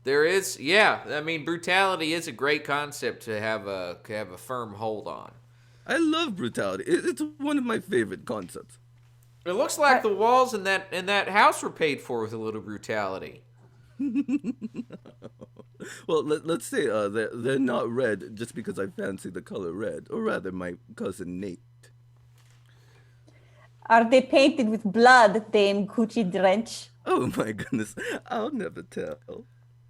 There is, yeah. I mean, brutality is a great concept to have a firm hold on. I love brutality. It's one of my favorite concepts. It looks like I- the walls in that house were paid for with a little brutality. Well, let's say they're not red just because I fancy the color red, or rather, my cousin Nate. Are they painted with blood, Dame Gucci Drench? Oh my goodness, I'll never tell.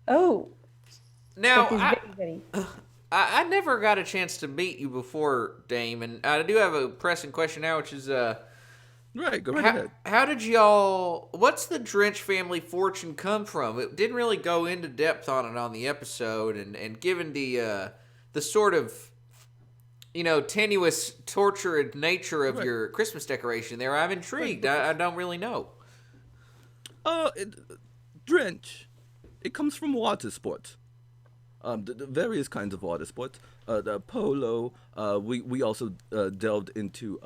Oh, Now, that is very, very. I never got a chance to meet you before, Dame, and I do have a pressing question now, which is Right, go right ahead. how did y'all? What's the Drench family fortune come from? It didn't really go into depth on it on the episode, and given the sort of tenuous, tortured nature of Right. your Christmas decoration there, I'm intrigued. I don't really know. It, drench. It comes from water sports. The various kinds of water sports. The polo. We also delved into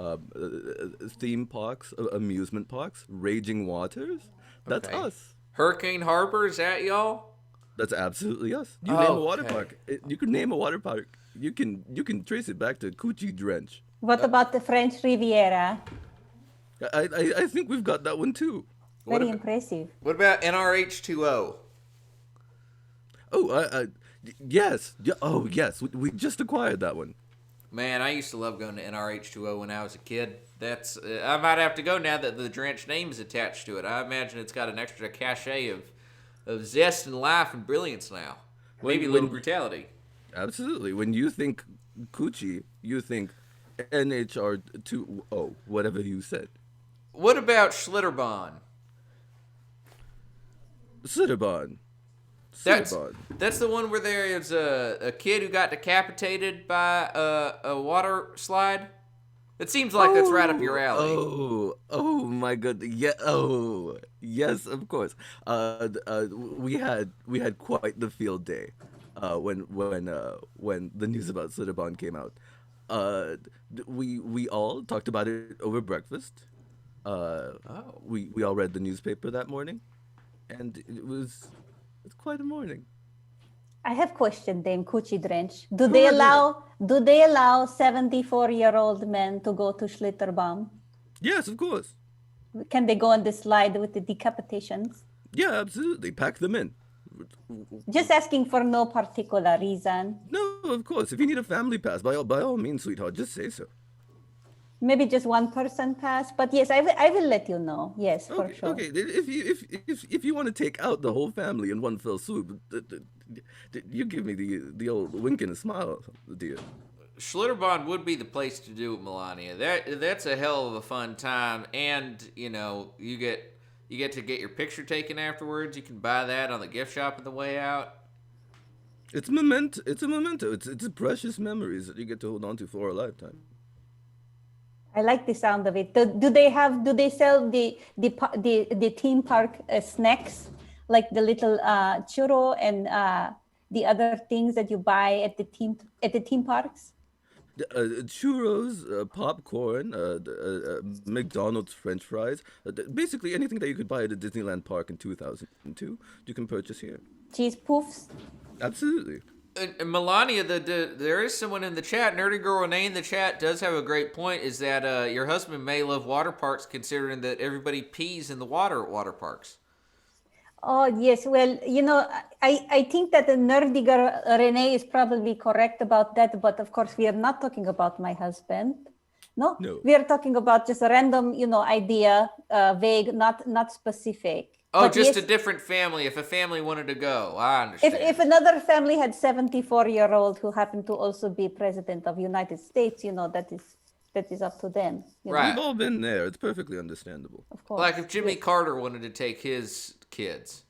theme parks, amusement parks, raging waters. That's Okay. us. Hurricane Harbor, is that y'all? That's absolutely us. You name a water Okay. park. You can name a water park. You can trace it back to Coochie Drench. What about the French Riviera? I think we've got that one too. What Very about, impressive. what about NRH2O? Oh, yes. Oh, yes. We just acquired that one. Man, I used to love going to NRH2O when I was a kid. That's I might have to go now that the Drench name is attached to it. I imagine it's got an extra cachet of zest and life and brilliance now. Maybe a little brutality. Absolutely. When you think Coochie, you think NHR20, whatever you said. What about Schlitterbahn? Cinnabon. That's Cinnabon. that's the one where there is a kid who got decapitated by a water slide. It seems like that's right up your alley. Oh my god. Yeah. Oh, yes, of course. We had quite the field day, when the news about Cinnabon came out. We all talked about it over breakfast. We all read the newspaper that morning, and it's quite a morning. I have questioned Dame Coochie Drench. Go right ahead. Do they allow 74-year-old men to go to Schlitterbahn? Yes, of course. Can they go on the slide with the decapitations? Yeah, absolutely. Pack them in. Just asking for no particular reason. No, of course. If you need a family pass, by all means, sweetheart, just say so. Maybe just one person pass, but yes, I will let you know. Yes, for Okay, sure. okay. If you want to take out the whole family in one fell swoop, you give me the old wink and a smile, dear. Schlitterbahn would be the place to do it, Melania. That's a hell of a fun time, and you get to get your picture taken afterwards. You can buy that on the gift shop on the way out. It's a memento. It's a precious memories that you get to hold on to for a lifetime. I like the sound of it. Do they sell the theme park snacks, like the little churro and the other things that you buy at the theme parks? Churros, popcorn, McDonald's French fries, basically anything that you could buy at a Disneyland park in 2002, you can purchase here. Cheese poofs? Absolutely. And Melania, there is someone in the chat, Nerdy Girl Renee in the chat does have a great point, is that your husband may love water parks considering that everybody pees in the water at water parks. Oh, yes. Well, I think that the nerdy girl Renee is probably correct about that. But of course, we are not talking about my husband. No. We are talking about just a random, idea, vague, not specific. Oh, But just yes, a different family. If a family wanted to go, I understand. if another family had 74-year-old who happened to also be president of United States, that is up to them. Right. We've all been there. It's perfectly understandable. Of course. Like if Jimmy Yes. Carter wanted to take his kids.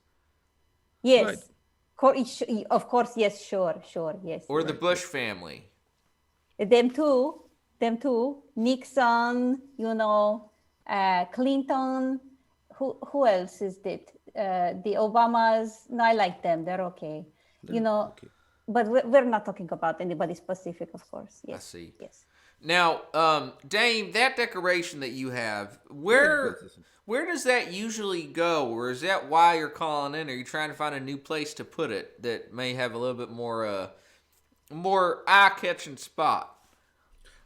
Yes. Right. Of course, yes, sure, yes. Or the Bush family. Them too. them too. Nixon, Clinton. Who else is it? The Obamas. No, I like them. They're okay. Okay. But we're not talking about anybody specific, of course. Yes. I see. Yes. Now, Dame, that decoration that you have, where does that usually go? Or is that why you're calling in? Are you trying to find a new place to put it that may have a little bit more eye-catching spot?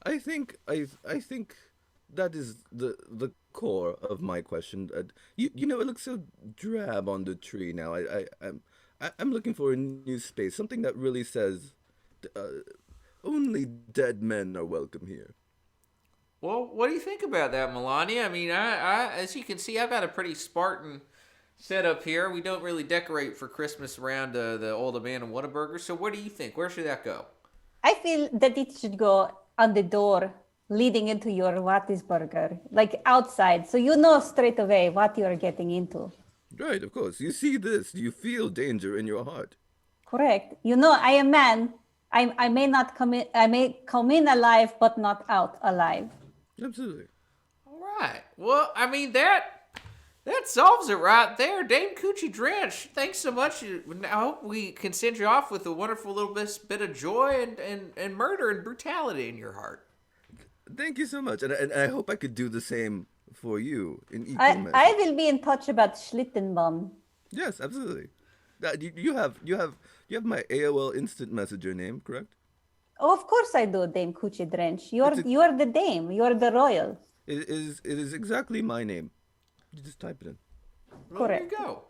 I think that is the core of my question. It looks so drab on the tree now. I'm looking for a new space, something that really says, only dead men are welcome here. Well, what do you think about that, Melania? I mean, I as you can see, I've got a pretty Spartan setup here. We don't really decorate for Christmas around the old abandoned Whataburger. So what do you think? Where should that go? I feel that it should go on the door leading into your Wattisburger, like outside, so you know straight away what you are getting into. Right, of course. You see this, you feel danger in your heart. Correct. I am man. I may not come in. I may come in alive, but not out alive. Absolutely. All right. Well, I mean that solves it right there. Dame Coochie Drench, thanks so much. I hope we can send you off with a wonderful little bit of joy and murder and brutality in your heart. Thank you so much, and I hope I could do the same for you in equal measure. I will be in touch about Schlittenbaum. Yes, absolutely. You have my AOL Instant Messenger name, correct? Oh, of course I do, Dame Coochie Drench. You are the dame. You are the royal. It is exactly my name. You just type it in. Well, Correct. there you go.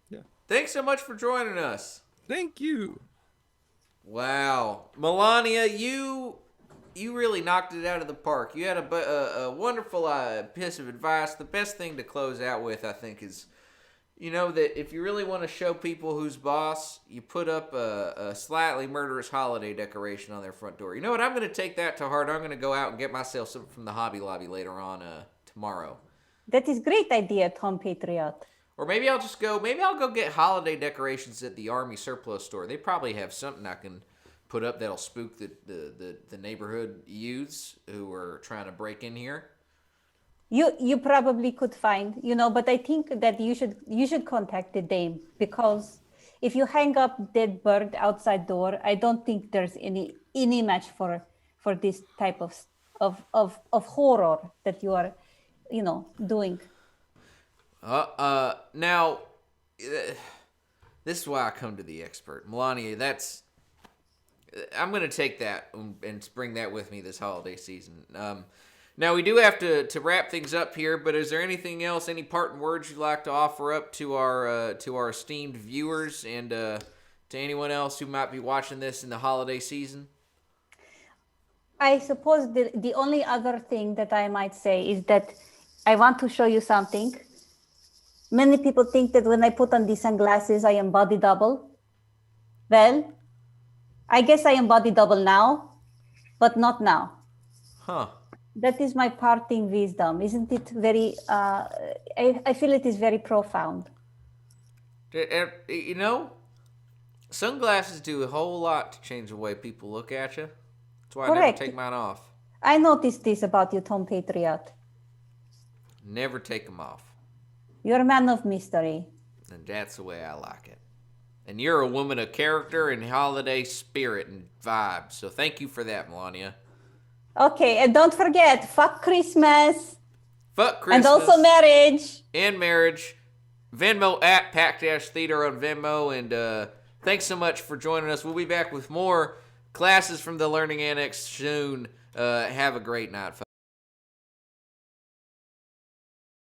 Yeah. Thanks so much for joining us. Thank you. Wow, Melania, you really knocked it out of the park. You had a wonderful piece of advice. The best thing to close out with, I think, is, that if you really want to show people who's boss, you put up a slightly murderous holiday decoration on their front door. You know what? I'm going to take that to heart. I'm going to go out and get myself something from the Hobby Lobby later on tomorrow. That is great idea, Tom Patriot. Or maybe I'll go get holiday decorations at the Army surplus store. They probably have something I can put up that'll spook the neighborhood youths who are trying to break in here. You probably could find, but I think that you should contact the dame, because if you hang up dead bird outside door, I don't think there's any match for this type of horror that you are doing. Now, this is why I come to the expert, Melania. I'm going to take that and bring that with me this holiday season. Now, we do have to wrap things up here, but is there anything else, any parting words you'd like to offer up to our esteemed viewers and to anyone else who might be watching this in the holiday season? I suppose the only other thing that I might say is that I want to show you something. Many people think that when I put on these sunglasses, I am body double. Well, I guess I am body double now, but not now. Huh. That is my parting wisdom. Isn't it very, I feel it is very profound. Sunglasses do a whole lot to change the way people look at you. That's why Correct. I never take mine off. I noticed this about you, Tom Patriot. Never take them off. You're a man of mystery. And that's the way I like it. And you're a woman of character and holiday spirit and vibe. So thank you for that, Melania. Okay, and don't forget, fuck Christmas. Fuck Christmas. And also marriage. And marriage. Venmo at Pack-Theater on Venmo. And thanks so much for joining us. We'll be back with more classes from the Learning Annex soon. Have a great night, folks.